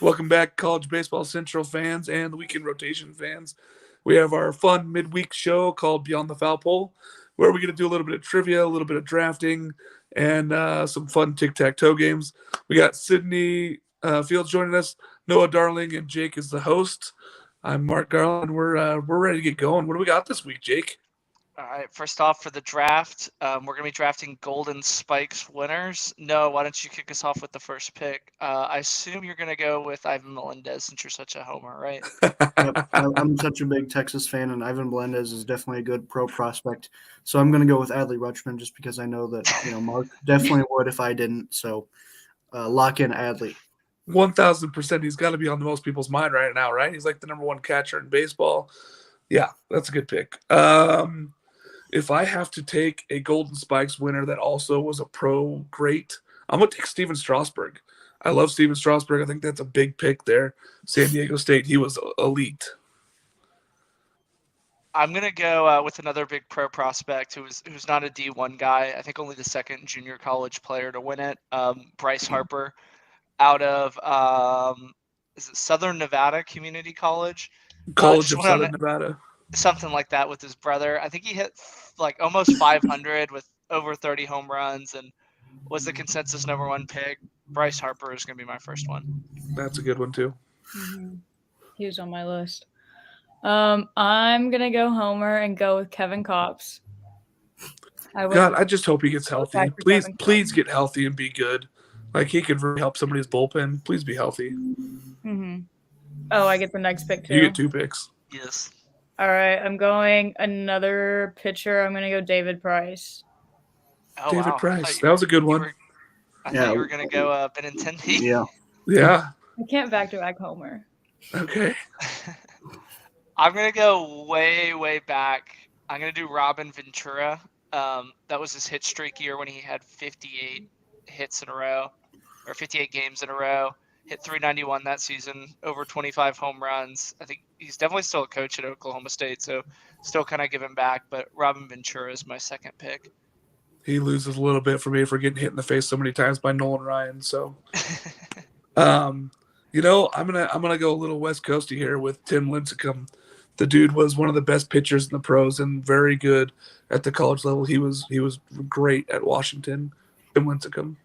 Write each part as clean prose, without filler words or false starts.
Welcome back, College Baseball Central fans and the weekend rotation fans. We have our fun midweek show called Beyond the Foul Pole, where we're going to do a little bit of trivia, a little bit of drafting, and some fun tic-tac-toe games. We got Sydney Fields joining us, Noah Darling, and Jake is the host. I'm Mark Garland. We're ready to get going. What do we got this week, Jake? All right, first off, for the draft, we're going to be drafting Golden Spikes winners. No, why don't you kick us off with the first pick? I assume you're going to go with Ivan Melendez since you're such a homer, right? Yep, I'm such a big Texas fan, and Ivan Melendez is definitely a good pro prospect. So I'm going to go with Adley Rutschman just because I know that Mark definitely would if I didn't. So lock in Adley. 1,000%. He's got to be on most people's mind right now, right? He's like the number one catcher in baseball. Yeah, that's a good pick. If I have to take a Golden Spikes winner that also was a pro great, I'm going to take Steven Strasburg. I love Steven Strasburg. I think that's a big pick there. San Diego State, he was elite. I'm going to go with another big pro prospect who's not a D1 guy. I think only the second junior college player to win it. Bryce Harper out of is it Southern Nevada Community College? College of Southern Nevada. Something like that with his brother. I think he hit like almost 500 with over 30 home runs and was the consensus number one pick. Bryce Harper is going to be my first one. That's a good one too. Mm-hmm. He was on my list. I'm going to go homer and go with Kevin Kopps. I just hope he gets healthy. Please get healthy and be good. Like, he could really help somebody's bullpen. Please be healthy. Mm-hmm. Oh, I get the next pick too? You get 2 picks. Yes. All right, I'm going another pitcher. I'm going to go David Price. Oh, David Price. That was a good one. I thought you were going to go Benintendi. Yeah. I can't back-to-back homer. Okay. I'm going to go way, way back. I'm going to do Robin Ventura. That was his hit streak year when he had 58 hits in a row, or 58 games in a row. Hit 391 that season, over 25 home runs. I think he's definitely still a coach at Oklahoma State, so still kind of giving back. But Robin Ventura is my second pick. He loses a little bit for me for getting hit in the face so many times by Nolan Ryan. So, I'm gonna go a little West Coasty here with Tim Lincecum. The dude was one of the best pitchers in the pros and very good at the college level. He was great at Washington. Tim Lincecum.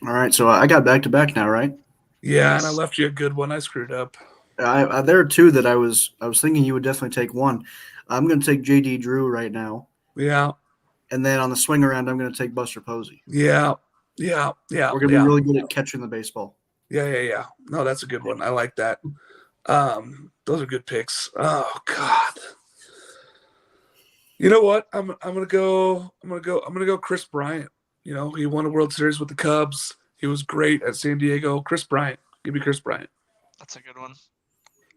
All right, so I got back-to-back now, right? Yeah, and I left you a good one. I screwed up. There are 2 that I was thinking you would definitely take one. I'm going to take J.D. Drew right now. Yeah. And then on the swing around, I'm going to take Buster Posey. Yeah. We're going to be really good at catching the baseball. Yeah. No, that's a good one. I like that. Those are good picks. Oh God. You know what? I'm gonna go Chris Bryant. He won a World Series with the Cubs. He was great at San Diego. Chris Bryant. Give me Chris Bryant. That's a good one.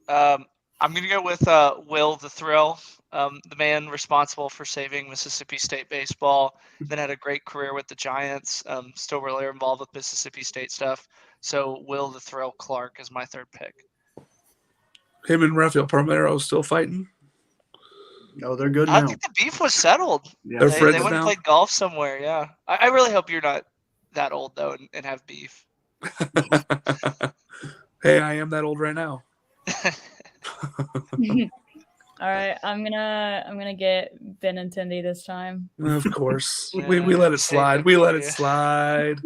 I'm going to go with Will the Thrill, the man responsible for saving Mississippi State baseball. Then had a great career with the Giants. Still really involved with Mississippi State stuff. So Will the Thrill Clark is my third pick. Him and Rafael Palmeiro still fighting? No, they're good now. I think the beef was settled. Yeah. They went and played golf somewhere, yeah. I really hope you're not that old, though, and have beef. Hey, I am that old right now. All right, I'm gonna get Benintendi this time. Of course, Yeah, we let it slide. We let it slide.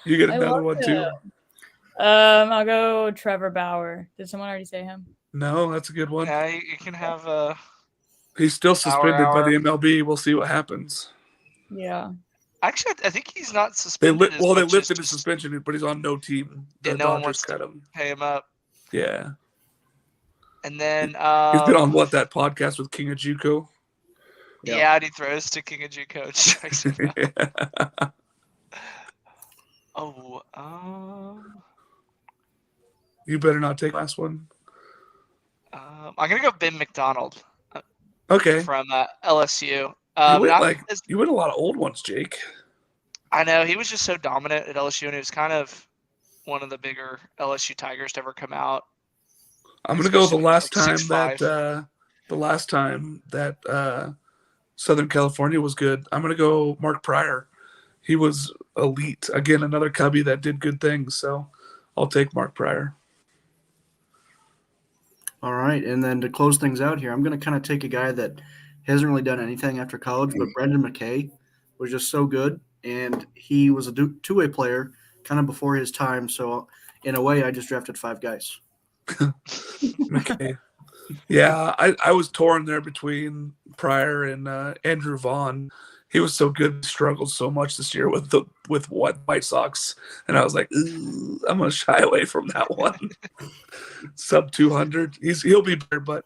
You get another one too. I'll go Trevor Bauer. Did someone already say him? No, that's a good one. Yeah, you can have He's still suspended by the Hour. MLB. We'll see what happens. Yeah. Actually, I think he's not They suspended. they lifted his suspension, but he's on no team. Yeah, The no one Dodgers wants cut to him. pay him up. Yeah, And then he's been on that podcast with King of JUCO. Yeah, and he throws to King of JUCO and strikes him out. Oh, You better not take last one. I'm gonna go Ben McDonald Okay. from LSU. You win a lot of old ones, Jake. I know he was just so dominant at LSU, and he was kind of one of the bigger LSU Tigers to ever come out. I'm gonna go with the last Like time 6'5". that Southern California was good. I'm gonna go Mark Pryor. he was elite. Again, another Cubby that did good things. So I'll take Mark Pryor. All right, and then to close things out here, I'm going to kind of take a guy that hasn't really done anything after college, but Brendan McKay was just so good, and he was a two-way player kind of before his time. So in a way, I just drafted 5 guys. McKay. Yeah, I was torn there between Pryor and Andrew Vaughn. He was so good, struggled so much this year with White Sox, and I was like, ooh, I'm gonna shy away from that one. Sub 200, he'll be better, but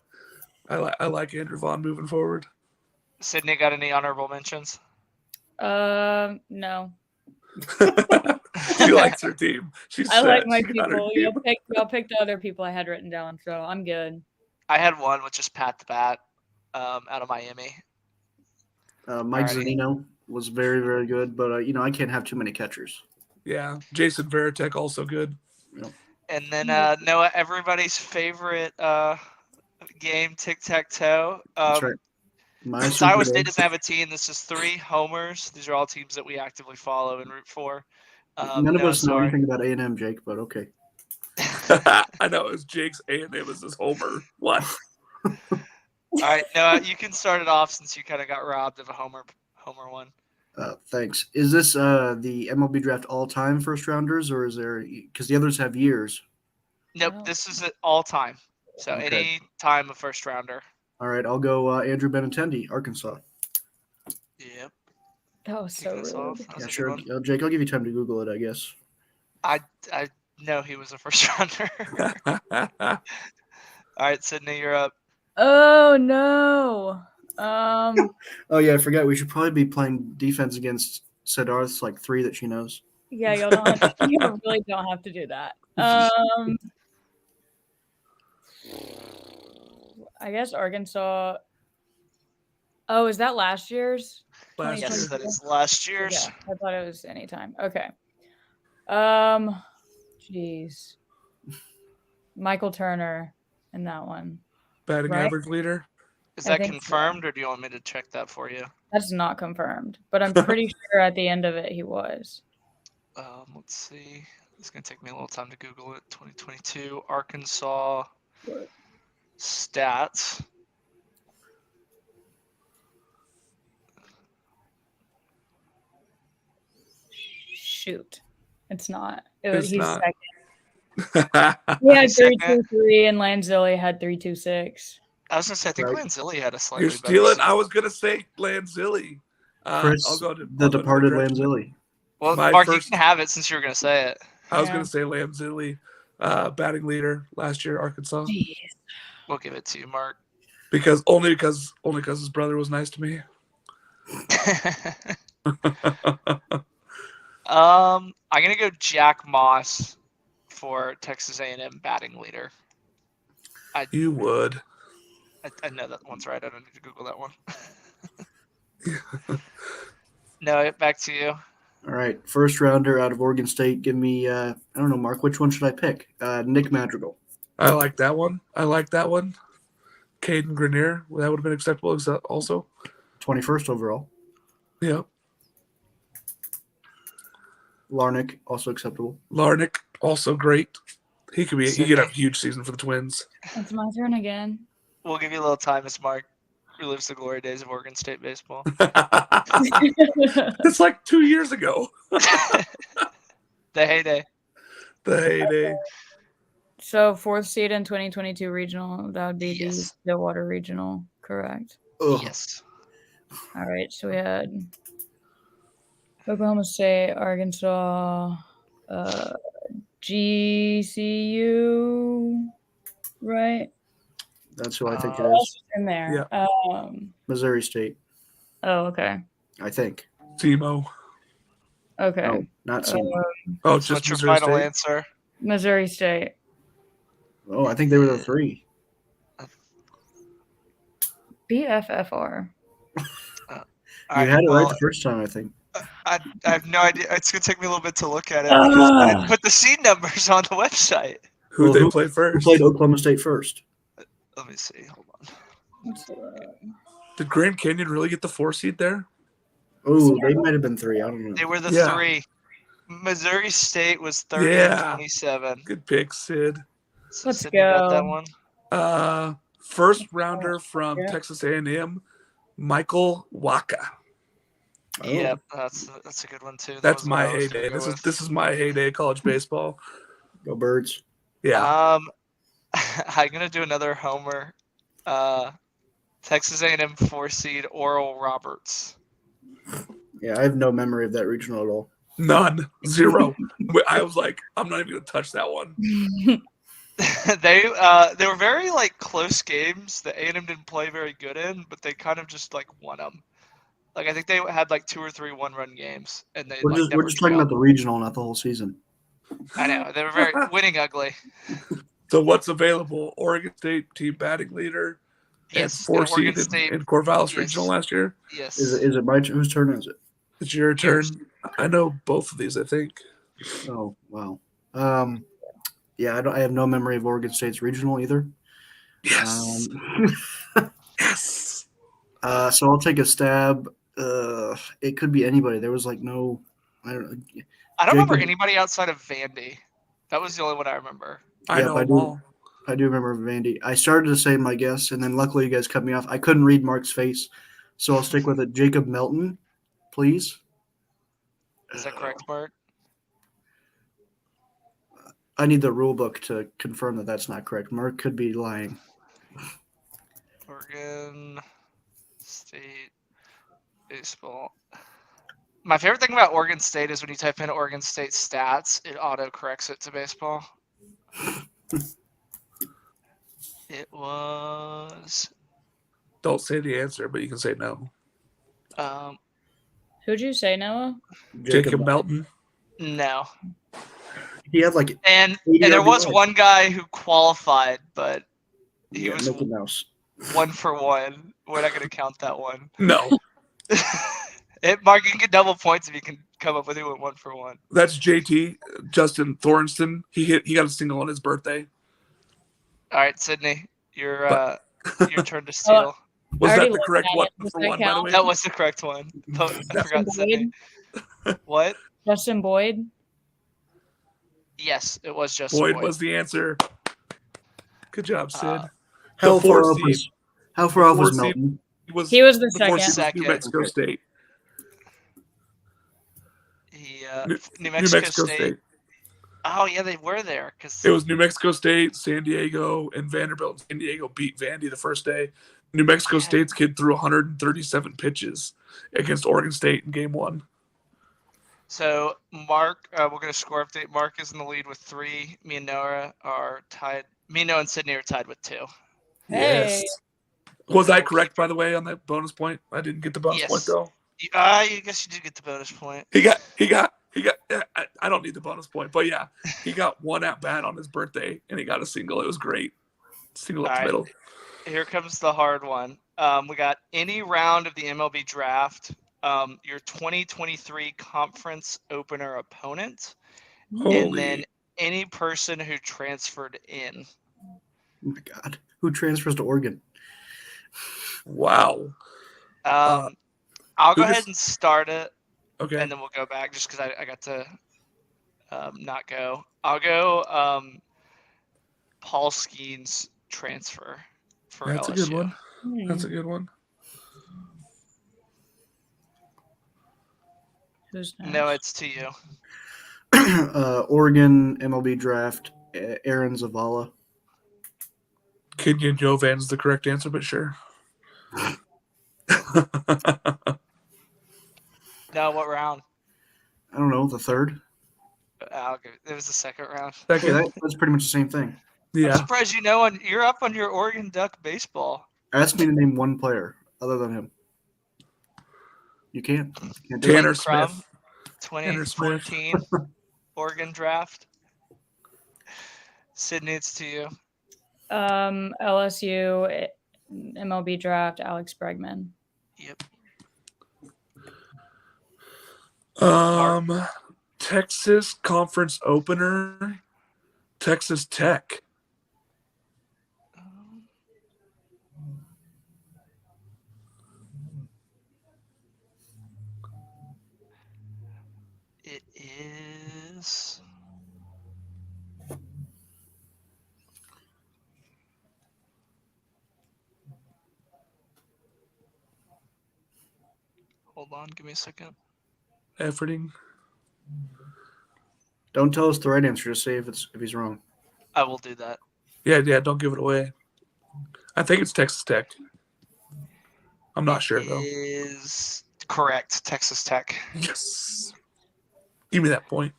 I like Andrew Vaughn moving forward. Sydney, got any honorable mentions? No. She likes her team. I like my She got her people. team. Y'all picked the other people I had written down, so I'm good. I had one with just Pat the Bat out of Miami. Mike Alrighty. Zunino was very, very good, but I can't have too many catchers. Yeah, Jason Veritek also good. And then Noah, everybody's favorite game, tic-tac-toe. That's right. My Since Super Iowa Bowl. State doesn't have a team, this is 3 homers. These are all teams that we actively follow and root for. None of us know Noah's anything about A&M, Jake, but okay. I know it was Jake's A and it was his homer. What? All right, Noah, you can start it off since you kind of got robbed of a homer one. Thanks. Is this the MLB draft all-time first rounders, or is there because the others have years? Nope, Oh. this is it all time. So Okay. any time a first rounder. All right, I'll go Andrew Benintendi, Arkansas. Yep. That was so Kick us rude. off. That was Yeah, a good sure. one. Jake, I'll give you time to Google it, I guess. I know he was a first rounder. All right, Sydney, you're up. Oh no. Oh yeah, I forgot. We should probably be playing defense against Siddharth's like 3 that she knows. Yeah, you really don't have to do that. I guess Arkansas. Oh, is that last year's? Last Yes, year. that is last year's. Yeah, I thought it was anytime. Okay. Jeez. Michael Turner in that one. Batting Right. average leader. Is I that think so. confirmed, or do you want me to check that for you? That's not confirmed, but I'm pretty sure at the end of it he was. Let's see. It's gonna take me a little time to Google it. 2022 Arkansas stats. Shoot. It's not. It's He's not. second. He had He's second? 3.23 and Lanzilli had 3.26. I was gonna say I think Right. Lanzilli had a slightly You're better stealing. season. I was gonna say Lanzilli. Chris, I'll go to the I'll go to departed draft. Lanzilli. Well, my Mark, first- you can have it since you were gonna say it. I was Yeah. gonna say Lanzilli, batting leader last year, Arkansas, Jeez. We'll give it to you, Mark. because his brother was nice to me. I'm gonna go Jack Moss for Texas A&M batting leader. You would. I know that one's right. I don't need to Google that one. No, back to you. All right, first rounder out of Oregon State. Give me I don't know, Mark. Which one should I pick? Nick Madrigal. I like that one. Caden Grenier, that would have been acceptable also. 21st overall. Yeah. Larnick, also acceptable. Larnick, also great. He could have a huge season for the Twins. It's my turn again. We'll give you a little time as Mark relives the glory days of Oregon State baseball. It's like 2 years ago. The heyday. The heyday. So 4th seed in 2022 regional. That would be Yes. the Stillwater regional, correct? Ugh. Yes. All right. So we had Oklahoma State, Arkansas, GCU, right? That's who I think it What is. else is in there? Missouri State, Oh, okay. I think. Timo. Okay. No, not Seaman. Oh, So just what's your Missouri final State? answer? Missouri State. Oh, I think they were the 3. BFFR. All You had it well, right the first time, I think. I have no idea. It's gonna take me a little bit to look at it because I didn't put the seed numbers on the website. Who Well, they who- play Who first? played Oklahoma State first? Let me see. Hold on. What's the- Did Grand Canyon really get the 4 seed there? Oh, they might have been 3. I don't know. They were the Yeah. 3. Missouri State was 30 Yeah. and 27. Good pick, Sid. So Let's Sydney got that go. one. First rounder from Yeah. Texas A&M, Michael Waka. Oh. Yep, that's a good one too. That That's was the one my I was gonna heyday. go with. This is my heyday of college baseball. Go Birds. Yeah. I'm gonna do another homer. Texas A&M 4 seed Oral Roberts. Yeah, I have no memory of that regional at all. None. 0. I was like, I'm not even gonna touch that one. They were very like close games that A&M didn't play very good in, but they kind of just like won them. Like I think they had like 2 or 3 one-run games, and they We're like just never talking trailed. about the regional, not the whole season. I know they were very winning ugly. So what's available? Oregon State team batting leader Yes, and 4 and Oregon seed State. in Corvallis Yes. Regional last year. Yes. Is it my whose turn is it? It's your turn. Yours. I know both of these, I think. Oh wow. Yeah, I have no memory of Oregon State's regional either. Yes. Yes. So I'll take a stab. It could be anybody. There was like no, I don't know. I don't remember Jacob- anybody outside of Vandy. That was the only one I remember. I Yep, know I them do. all. I do remember Vandy. I started to say my guess, and then luckily you guys cut me off. I couldn't read Mark's face, so I'll stick with it. Jacob Melton, please. Is that correct, Mark? I need the rule book to confirm that that's not correct. Mark could be lying. Oregon State baseball. My favorite thing about Oregon State is when you type in Oregon State stats, it auto corrects it to baseball. It was Don't say the answer, but you can say no. Who'd you say, Noah? Jacob Melton. no. He had like And 80 there was RBI. one guy who qualified, but he yeah, was Mickey Mouse. 1 for 1. We're not going to count that one. No, Mark, you can get double points if you can come up with who went 1 for 1. that's JT, Justin Thornston. He got a single on his birthday. All right, Sydney, your turn to Oh, steal. Was I that already the correct looked one at it. for Does that one, by the count? way? That was the correct one. I forgot Sydney. What? Justin Boyd. Yes, it was Justin Boyd Boyd. was the answer. Good job, Sid. How The far 4 off seed. was How far off was 4 seed. Melton? He was the the 4 seed was second. New Mexico Okay. State. New Mexico State. Oh yeah, they were there because It was New Mexico State, San Diego, and Vanderbilt. San Diego beat Vandy the first day. New Mexico Yeah. State's kid threw 137 pitches against Oregon State in game 1. So Mark, we're gonna score update. Mark is in the lead with 3. Me and Noah are tied. Me, Noah, and Sydney are tied with 2. Yes. Hey. Was I correct, by the way, on that bonus point? I didn't get the bonus Yes. point, though. I guess you did get the bonus point. He got. I don't need the bonus point, but yeah, he got 1 at bat on his birthday, and he got a single. It was great. Single up All the right. middle. Here comes the hard one. We got any round of the MLB draft, your 2023 conference opener opponent, and then any person who transferred in. Oh my God. Who transfers to Oregon? Wow. I'll go who ahead just- and start it, Okay. and then we'll go back just because I got to not go. I'll go Paul Skeen's transfer for That's LSU. a good one. Hmm. That's a good one. Who's next? No, it's to you. Oregon MLB draft. Aaron Zavala. Kenyon Jovan's the correct answer, but sure. No, what round? I don't know, the third. It was the second round. Yeah, Second, that's pretty much the same thing. I'm yeah. surprised you're up on your Oregon Duck baseball. Ask me to name one player other than him. You can't. Can't do Tanner it. Crum, Smith. 2014 Oregon draft. Sydney, it's to you. LSU MLB draft. Alex Bregman. Yep. Texas conference opener. Texas Tech. Hold on, give me a second. Efforting. Don't tell us the right answer. Just say if he's wrong. I will do that. Yeah, don't give it away. I think it's Texas Tech. I'm not sure though. Is correct. Texas Tech. Yes. Give me that point.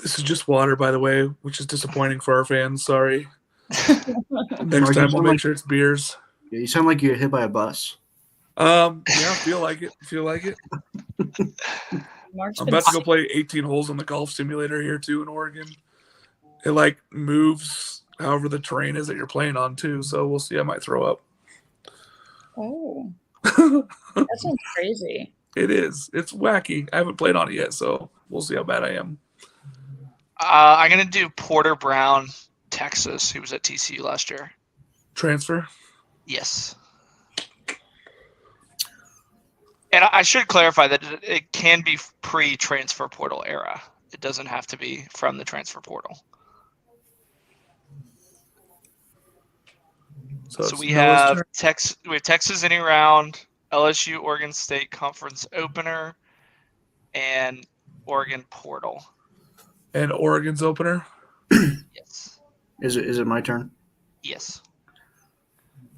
This is just water, by the way, which is disappointing for our fans. Sorry. Next time we'll make sure it's beers. Yeah, you sound like you get hit by a bus. Yeah, feel like it. Mark's I'm been about to go play 18 holes on the golf simulator here too in Oregon. It like moves however the terrain is that you're playing on too. So we'll see. I might throw up. Oh, that sounds crazy. It is. It's wacky. I haven't played on it yet, so we'll see how bad I am. I'm gonna do Porter Brown, Texas. He was at TCU last year. Transfer. Yes. And I should clarify that it can be pre-transfer portal era. It doesn't have to be from the transfer portal. So we have Texas any round, LSU Oregon State Conference opener, and Oregon portal. And Oregon's opener. Yes. Is it my turn? Yes.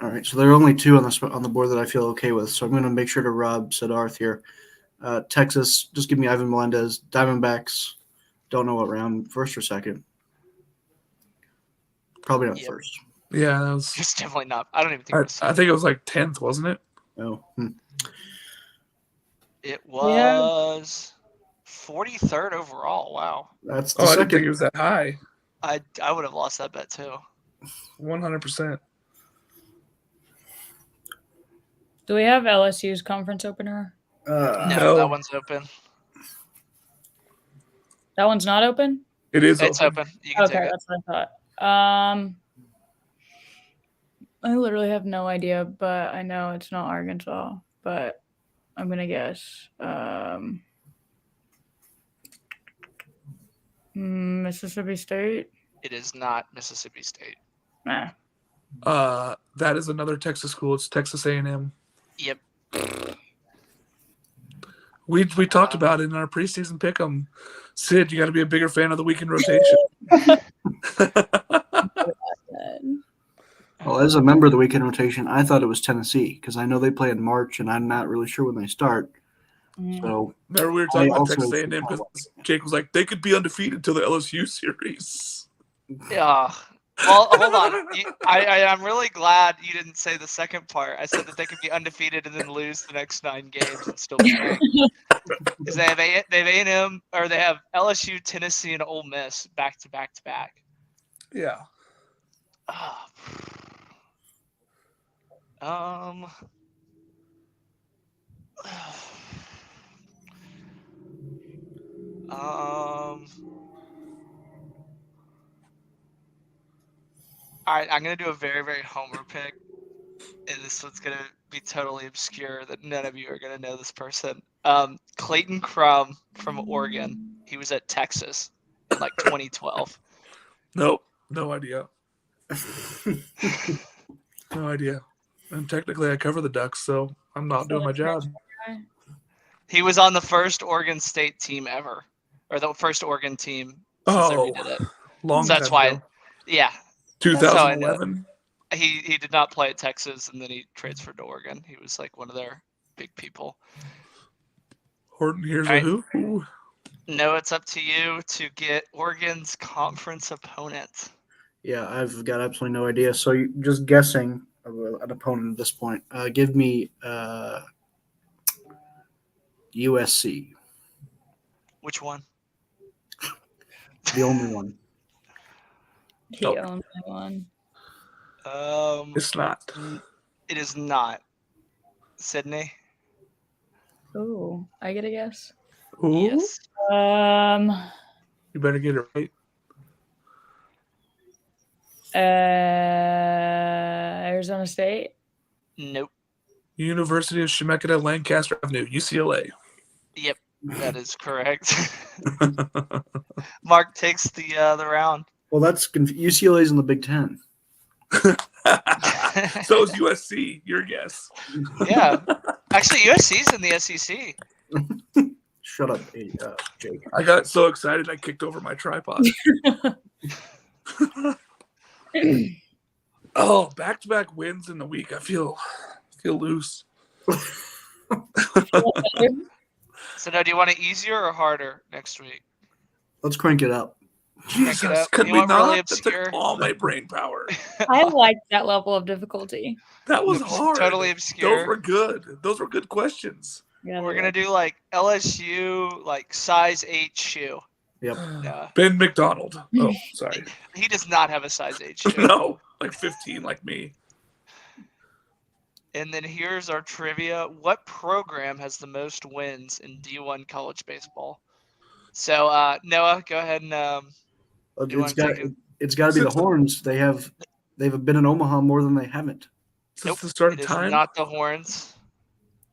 All right. So there are only two on the board that I feel okay with. So I'm going to make sure to rob Siddharth here. Texas, just give me Ivan Melendez. Diamondbacks, don't know what round, first or second. Probably not first. Yeah, that was. It's definitely not. I don't even think it was. I think it was like 10th, wasn't it? Oh. It was 43rd overall. Wow. That's the I second. didn't think it was that high. I would have lost that bet too. 100%. Do we have LSU's conference opener? No, that one's open. That one's not open? It is It's open. You can take Okay, it. that's what I thought. I literally have no idea, but I know it's not Arkansas, but I'm gonna guess. Mississippi State? It is not Mississippi State. Nah. That is another Texas school. It's Texas A&M. Yep. We talked about it in our preseason pick'em. Sid, you got to be a bigger fan of the weekend rotation. Well, as a member of the weekend rotation, I thought it was Tennessee because I know they play in March, and I'm not really sure when they start. So remember we were talking about Texas A&M because Jake was like, they could be undefeated until the LSU series. Yeah. Well, hold on. I'm really glad you didn't say the second part. I said that they could be undefeated and then lose the next 9 games and still be ranked. Because they have A&M, or they have LSU, Tennessee, and Ole Miss back to back to back. Yeah. All right, I'm gonna do a very, very homer pick, and this one's gonna be totally obscure that none of you are gonna know this person. Clayton Crum from Oregon. He was at Texas in like 2012. Nope. No idea. No idea. And technically, I cover the Ducks, so I'm not doing my job. He was on the first Oregon State team ever, or the first Oregon team since they redid it. Long So that's time why, ago. yeah. 2011. He did not play at Texas, and then he transferred to Oregon. He was like one of their big people. Horton, here's All a right. who? Ooh. No, it's up to you to get Oregon's conference opponent. yeah, I've got absolutely no idea. So just guessing an opponent at this point. Give me USC, Which one? the only one. The Oh. only one. It's not. It is not. Sydney? Ooh, I get a guess. Ooh. Yes. You better get it right. Arizona State. Nope. University of Chemeketa, Lancaster Avenue, UCLA. Yep, that is correct. Mark takes the round. Well, that's UCLA's in the Big Ten. So is USC. Your guess. Yeah. Actually, USC's in the SEC. Shut up, Jake. I got so excited I kicked over my tripod. Oh, back-to-back wins in the week. I feel loose. So now, do you want it easier or harder next week? Let's crank it up. Jesus, up. could You we want not? really That took obscure? all my brain power. I like that level of difficulty. That was It's hard. totally obscure. Those were good. Those were good questions. Yeah, We're gonna do like LSU, like size 8 shoe. Yep. Yeah. Ben McDonald. Oh, sorry. He does not have a size 8 shoe. No, like 15, like me. And then here's our trivia. What program has the most wins in D1 college baseball? So Noah, go ahead and you It's wanna got take it? it's got to be the Horns. They've been in Omaha more than they haven't. Since the start It of is time. not the Horns.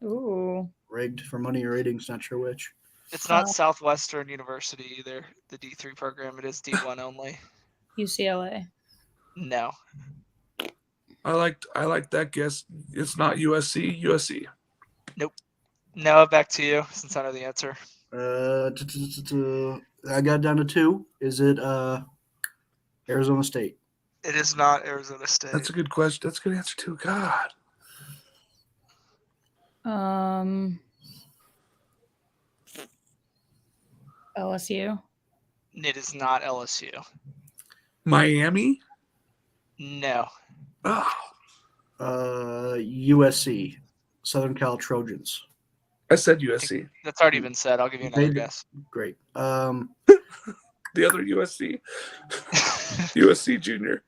Ooh. Rigged for money or ratings, not sure which. It's not Oh. Southwestern University either. The D3 program. It is D1 only. UCLA. No. I liked that guess. It's not USC. USC. Noah, back to you since I know the answer. I got down to 2. Is it Arizona State? It is not Arizona State. That's a good question. That's a good answer too. God. LSU. It is not LSU. Miami. No. Oh, USC, Southern Cal Trojans. I said USC. That's already been said. I'll give you another They- guess. Great. The other USC. USC Junior.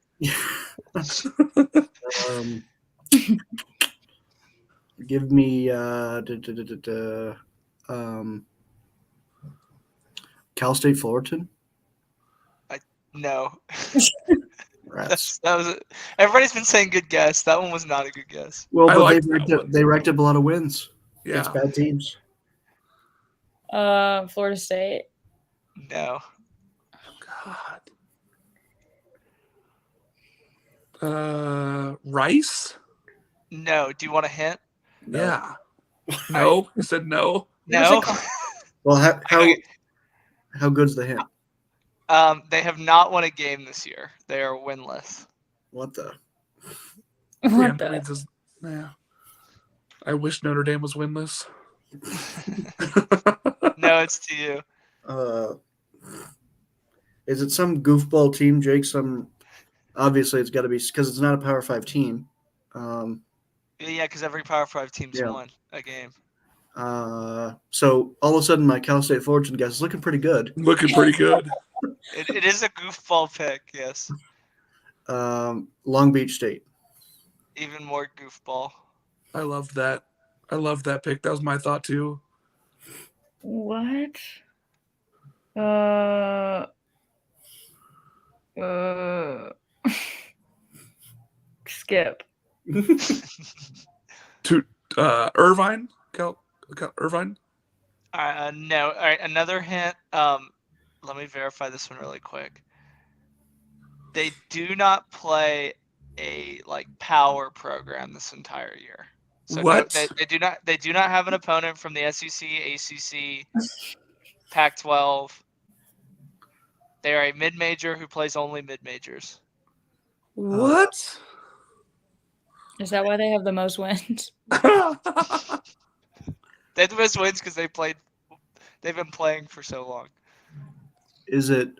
Give me Cal State Fullerton. No. Rats. That was it. Everybody's been saying good guess. That one was not a good guess. Well, I but liked that one. they racked up a lot of wins Yeah. against bad teams. Florida State. No. God. Rice. No. Do you want a hint? Yeah. No. You said no. No. Well, Okay. how good's the hint? They have not won a game this year. They are winless. What the? What Damn, the? yeah. I wish Notre Dame was winless. No, it's to you. Is it some goofball team, Jake? Obviously it's got to be because it's not a Power 5 team. Yeah, because every Power 5 team's Yeah. won a game. So all of a sudden my Cal State Fullerton guess is looking pretty good. Looking pretty good. It is a goofball pick, yes. Long Beach State. Even more goofball. I loved that. I loved that pick. That was my thought too. What? Skip. To Irvine. Irvine. No. All right, another hint. Let me verify this one really quick. They do not play a power program this entire year. So What? No, they do not. They do not have an opponent from the SEC, ACC, Pac-12. They are a mid-major who plays only mid-majors. What? Is that why they have the most wins? They have the most wins because they've been playing for so long. Is it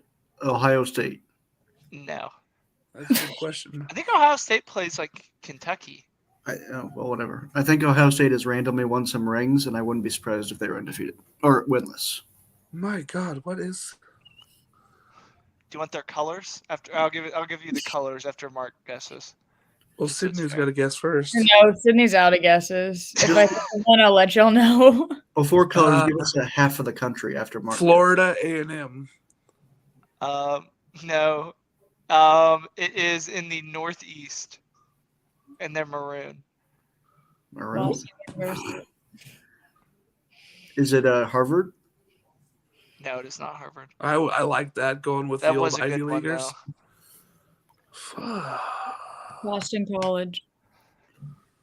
Ohio State? No. That's a good question. I think Ohio State plays like Kentucky. Well, whatever. I think Ohio State has randomly won some rings, and I wouldn't be surprised if they were undefeated or winless. My God, what is? Do you want their colors? I'll give you the colors after Mark guesses. Well, That's Sydney's fair. got to guess first. No, Sydney's out of guesses. If I want to let y'all know. Before colors, give us a half of the country after Mark. Florida A&M. No. It is in the Northeast, and they're maroon. Maroon. Boston University. Is it Harvard? No, it is not Harvard. I like that going with That the was old a Ivy good one, Leaguers. though. Fuck. Boston College.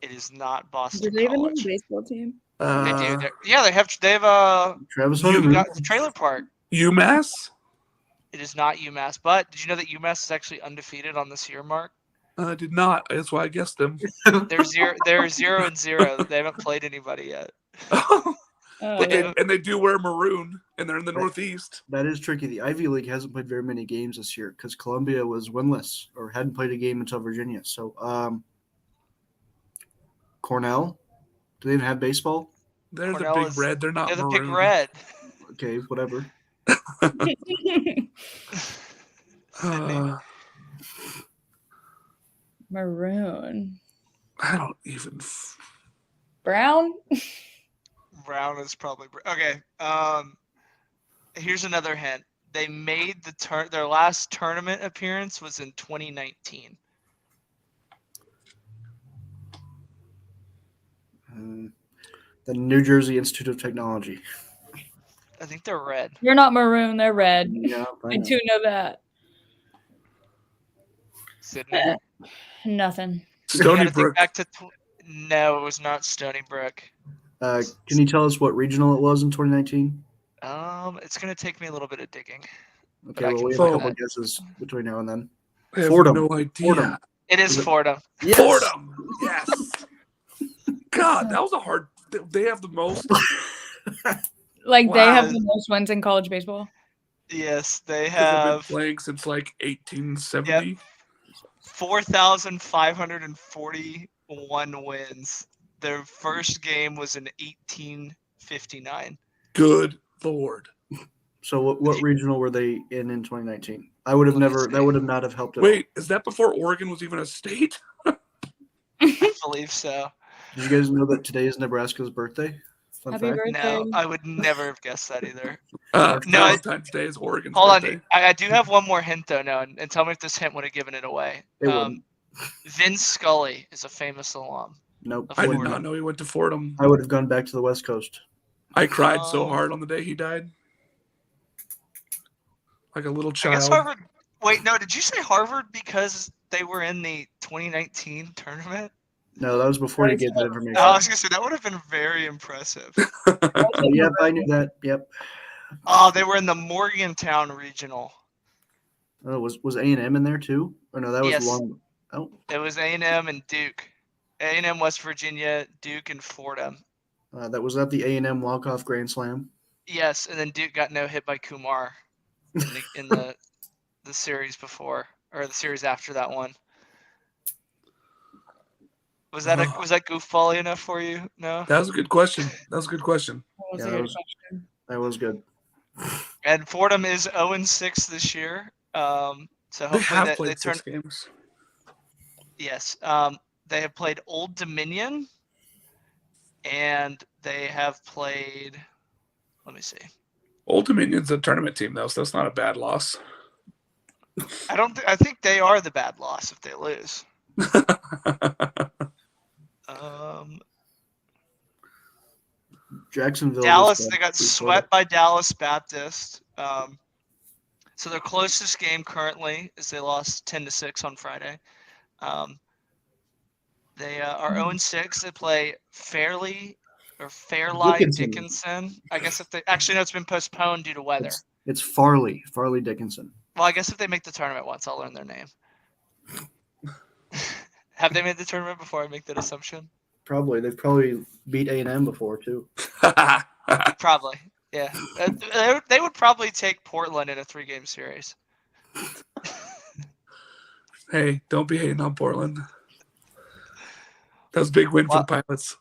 It is not Boston Do they even have a College. baseball team? They do. Uh, Yeah, they have Travis You Hunter. got the trailer park. UMass? It is not UMass, but did you know that UMass is actually undefeated on this year mark? I did not. That's why I guessed them. They're 0-0. They haven't played anybody yet. Oh, and they do wear maroon, and they're in the Right. Northeast. That is tricky. The Ivy League hasn't played very many games this year because Columbia was winless or hadn't played a game until Virginia. So, Cornell, do they even have baseball? They're Cornell the big is- red. They're not They're the maroon. big red. Okay, whatever. Sydney. Maroon. I don't even. Brown? Brown is probably okay. Here's another hint. They made their last tournament appearance was in 2019. The New Jersey Institute of Technology. I think they're red. They're not maroon, they're red. Yeah, I I know. do know that. Sydney. Nothing. You Stony gotta think Brook. back to no, it was not Stony Brook. Can you tell us what regional it was in 2019? It's gonna take me a little bit of digging. Okay, I well, can we have find a couple that. guesses between now and then. I have Fordham. no idea. Fordham. It is Is it- Fordham. Yes! Fordham. Yes. God, that was a hard. They have the most. Like they have Wow. the most wins in college baseball. Yes, they They've been have playing since like 1870. 4,541 wins. Their first game was in 1859. Good Lord. So what regional were they in 2019? I would have Let me never. see. That would have not have helped at all. Wait, is that before Oregon was even a state? I believe so. Did you guys know that today is Nebraska's birthday? Fun Happy fact. birthday. No, I would never have guessed that either. No, Valentine's Day is Oregon's Hold on, birthday. I do have one more hint though, now, and tell me if this hint would have given it away. It wouldn't. Vin Scully is a famous alum. Nope. I I did Fordham. not know he went to Fordham. I would have gone back to the West Coast. I cried so Oh. hard on the day he died. Like a little I guess child. Harvard. Wait, no, did you say Harvard because they were in the 2019 tournament? No, that was before you Right. gave that information. Oh, I was gonna say that would have been very impressive. Yep, I knew that. Yep. Oh, they were in the Morgantown regional. Oh, was A&M in there too? Or no, that was Yes. long. Oh, It was A&M and Duke. A&M, West Virginia, Duke, and Fordham. that was at the A&M walk-off grand slam. Yes, and then Duke got no hit by Kumar in the series before, or the series after that one. Was that goofball enough for you? No. That was a good question. That was a good question. That was Yeah, a that good was- question. That was good. And Fordham is 0-6 this year. So They hopefully have they played turn. 6 games. Yes. They have played Old Dominion, and they have played. Let me see. Old Dominion's a tournament team though, so that's not a bad loss. I think they are the bad loss if they lose. Jacksonville. Dallas, was, they got pretty swept by Dallas Baptist. So their closest game currently is they lost 10-6 on Friday. They are 0-6. They play Fairleigh Dickinson. I guess if they actually no, it's been postponed due to weather. It's Farley Dickinson. Well, I guess if they make the tournament once, I'll learn their name. Have they made the tournament before I make that assumption? Probably they've probably beat A&M before too. Probably, yeah. They would probably take Portland in a 3-game series. Hey, don't be hating on Portland. That was a big win for the Pilots.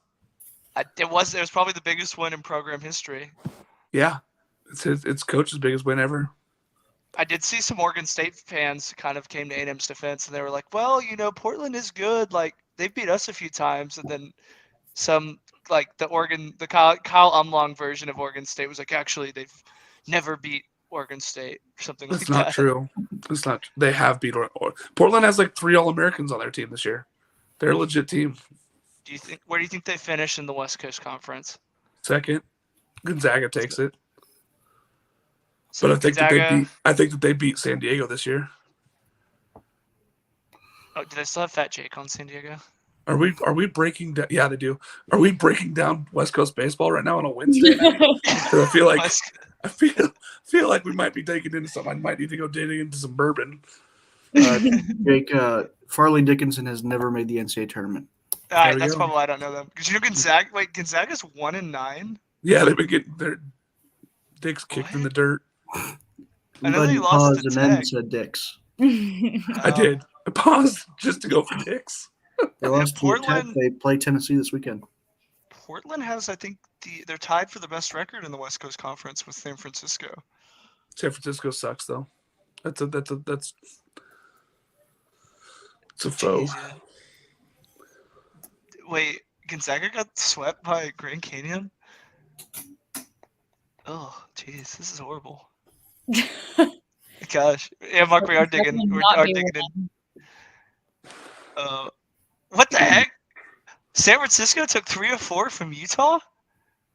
It was probably the biggest win in program history. Yeah, it's coach's biggest win ever. I did see some Oregon State fans kind of came to A&M's defense, and they were like, "Well, Portland is good. Like they beat us a few times." And then some, like the Kyle Umlong version of Oregon State was like, "Actually, they've never beat Oregon State or something That's like not that." true. It's not. They have beat Portland. Has like 3 All-Americans on their team this year. They're a legit team. Where do you think they finish in the West Coast Conference? Second, Gonzaga takes it. So But I think Gonzaga, that they beat San Diego this year. Oh, do they still have Fat Jake on San Diego? Are we breaking down? Yeah, they do. Are we breaking down West Coast baseball right now on a Wednesday night? 'Cause I feel like feel like we might be taking into something. I might need to go digging into some bourbon. Jake, Farley Dickinson has never made the NCAA tournament. All right, we that's go. probably why I don't know them. Because Gonzaga. Wait, Gonzaga's 1-9. Yeah, they've been getting their dicks kicked in the dirt. I I'm know glad they you lost paused to and then Tech. said Dicks. I did. I paused just to go for dicks. They lost to Tech. Portland- They play Tennessee this weekend. Portland has, I think, they're tied for the best record in the West Coast Conference with San Francisco. San Francisco sucks though. It's a foe. Jeez, yeah. Wait, Gonzaga got swept by Grand Canyon? Oh, jeez, this is horrible. Gosh, yeah, Mark, we are digging. We Not are be digging one. in. What the heck? San Francisco took 3 of 4 from Utah.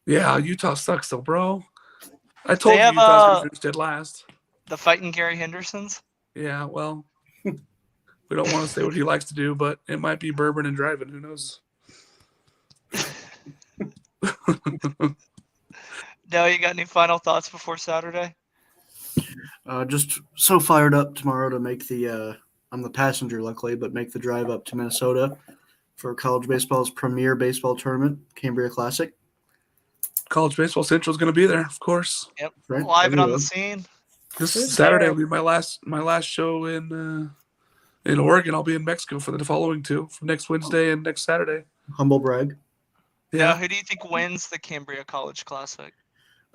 Yeah, Utah sucks though, bro. I told They you have, Utah's gonna finish dead last. The fighting Gary Hendersons. Yeah, well, we don't want to say what he likes to do, but it might be bourbon and driving. Who knows? No, you got any final thoughts before Saturday? Just so fired up tomorrow to make the I'm the passenger, luckily, but make the drive up to Minnesota for college baseball's premier baseball tournament, Cambria Classic. College Baseball Central is going to be there, of course. Yep, Right? live and on the Everywhere. scene. This Who's Saturday there? will be my last show in Oregon. I'll be in Mexico for the following two, from next Wednesday and next Saturday. Humble brag. Yeah. Who do you think wins the Cambria College Classic?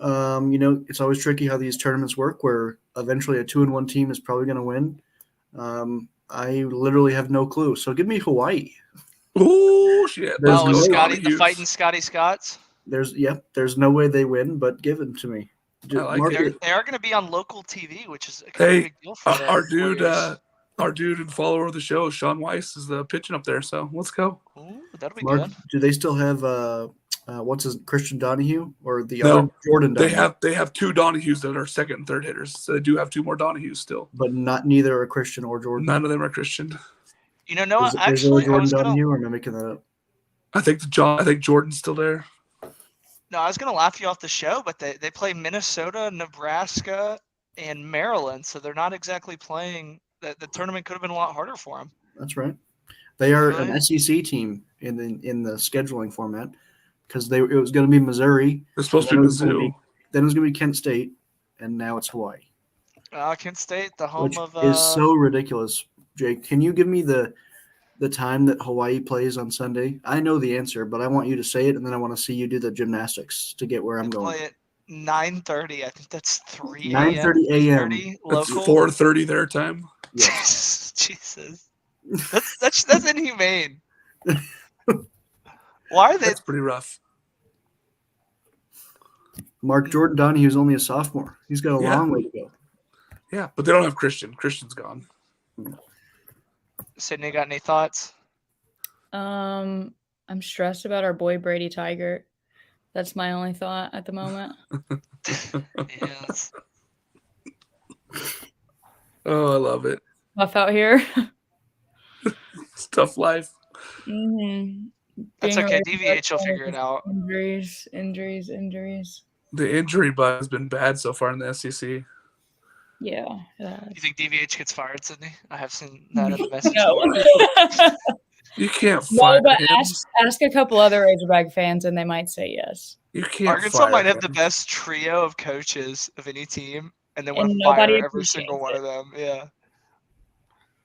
It's always tricky how these tournaments work, where eventually a 2-1 team is probably going to win. I literally have no clue. So give me Hawaii. Oh shit! There's Oh, no Scotty, the Donahue. fighting Scotty Scotts. There's no way they win, but give it to me. I like Mark it. They are going to be on local TV, which is kind of Hey, a big deal for them. our dude and follower of the show, Sean Weiss, is pitching up there. So let's go. Ooh, that'll be Mark, good. do they still have what's his Christian Donahue or the No, other Jordan Donahue? They have two Donahues that are second and third hitters. So they do have two more Donahues still. But neither are Christian or Jordan. None of them are Christian. You know, Noah, Is there actually, I Jordan was gonna Donahue, or am I making that up? I think Jordan's still there. no, I was gonna laugh you off the show, but they play Minnesota, Nebraska, and Maryland, so they're not exactly playing. The tournament could have been a lot harder for them. That's right. They are Right. an SEC team in the scheduling format because it was going to be Missouri, They're supposed to be Mizzou. then it was going to be Kent State, and now it's Hawaii, Kent State, the home which of is so ridiculous. Jake, can you give me the time that Hawaii plays on Sunday? I know the answer, but I want you to say it, and then I want to see you do the gymnastics to get where I'm they going. play at 9:30. I think that's 3 9:30 a.m. 3:30 That's local. 4:30 their time. Yes. Jesus, that's inhumane. Why are they? That's pretty rough. Mark Jordan Donahue's only a sophomore. He's got a Yeah. long way to go. Yeah, but they don't have Christian. Christian's gone. Sydney, got any thoughts? I'm stressed about our boy Brady Tiger. That's my only thought at the moment. Yes. Oh, I love it. Tough out here. It's tough life. Mm-hmm. That's okay. DVH will figure it out. Injuries. The injury bug has been bad so far in the SEC. Yeah. You think DVH gets fired, Sydney? I have seen that in the message No. board. You can't No, fire but him. ask a couple other Razorback fans and they might say yes. You can't. Arkansas fire might have him. the best trio of coaches of any team, and they want And to fire nobody every single one appreciates of them. Yeah.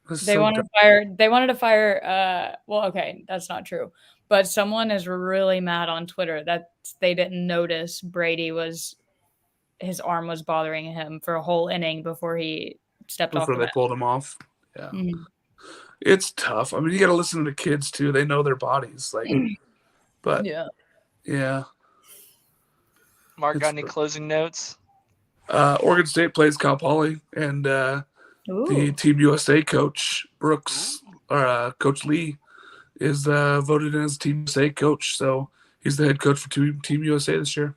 That's They so wanted dumb. to fire. They wanted to fire. Well, okay, that's not true. But someone is really mad on Twitter that they didn't notice his arm was bothering him for a whole inning before he stepped off Before the they mound. pulled him off. Yeah. Mhm. It's tough. I mean, you got to listen to the kids too. They know their bodies. But Yeah. yeah. Mark, got It's any the- closing notes? Oregon State plays Cal Poly, and the Ooh. Team USA coach Brooks or Coach Lee is voted in as Team USA coach. So he's the head coach for Team USA this year.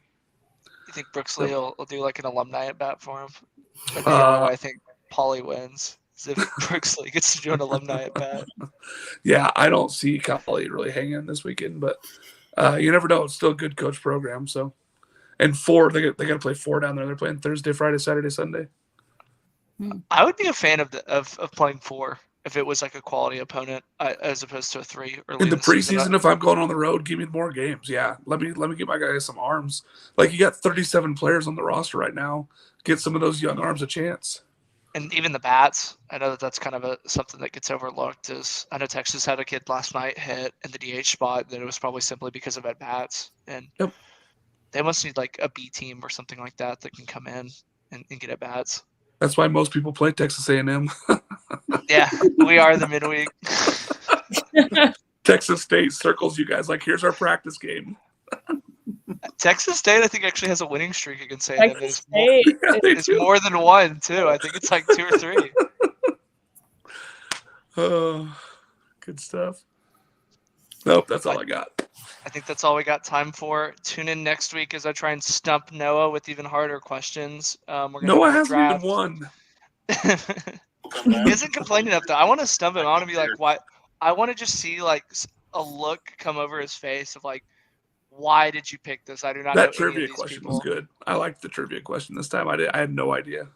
You think Brooks Lee will do like an alumni at bat for him? That'd be the only way I think Pauly wins. As if Berkeley gets to do an alumni at bat. Yeah, I don't see Collie really hanging this weekend, but you never know. It's still a good coach program. So, and four, they got to play four down there. They're playing Thursday, Friday, Saturday, Sunday. I would be a fan of playing four if it was like a quality opponent as opposed to a three. In the preseason, if I'm going on the road, give me more games. Yeah, let me get my guys some arms. Like you got 37 players on the roster right now. Get some of those young arms a chance. And even the bats, I know that's kind of something that gets overlooked. Is I know Texas had a kid last night hit in the DH spot that it was probably simply because of at bats, and they must need like a B team or something like that can come in and get at bats. That's why most people play Texas A&M. Yeah, we are the midweek. Texas State circles you guys like, here's our practice game. Texas State, I think, actually has a winning streak against A&M. Texas State. It's more than one, too. I think it's like 2 or 3. Oh, good stuff. Nope, that's all I got. I think that's all we got time for. Tune in next week as I try and stump Noah with even harder questions. Noah hasn't even won. He isn't complaining enough, though. I want to stump him. I want to be like, why? I want to just see like a look come over his face of like, why did you pick this? I do not know. That trivia question was good. I liked the trivia question this time. I had no idea.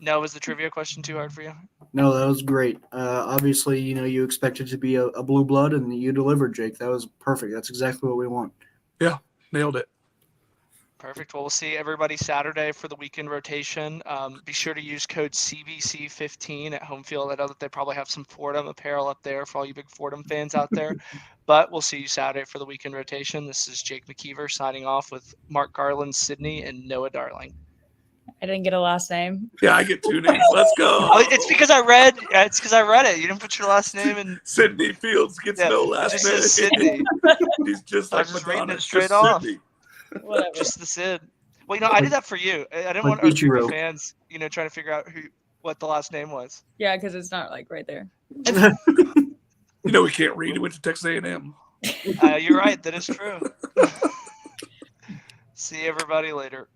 No, was the trivia question too hard for you? No, that was great. Obviously, you expected to be a blue blood, and you delivered, Jake. That was perfect. That's exactly what we want. Yeah, nailed it. Perfect. Well, we'll see everybody Saturday for the weekend rotation. Be sure to use code CBC15 at home field. I know that they probably have some Fordham apparel up there for all you big Fordham fans out there. But we'll see you Saturday for the weekend rotation. This is Jake McKeever signing off with Mark Garland, Sydney, and Noah Darling. I didn't get a last name. Yeah, I get 2 names. Let's go. Oh, it's because I read. It's because I read it. You didn't put your last name in. Sydney Fields gets no last just name. says Sydney. He's just like I'm just reading Madonna. it straight off. Sydney. Whatever. Just the Sid. Well, I did that for you. I didn't want our Ichiro. fans, trying to figure out what the last name was. Yeah, because it's not like right there. We can't read. He went to Texas A&M. You're right. That is true. See everybody later.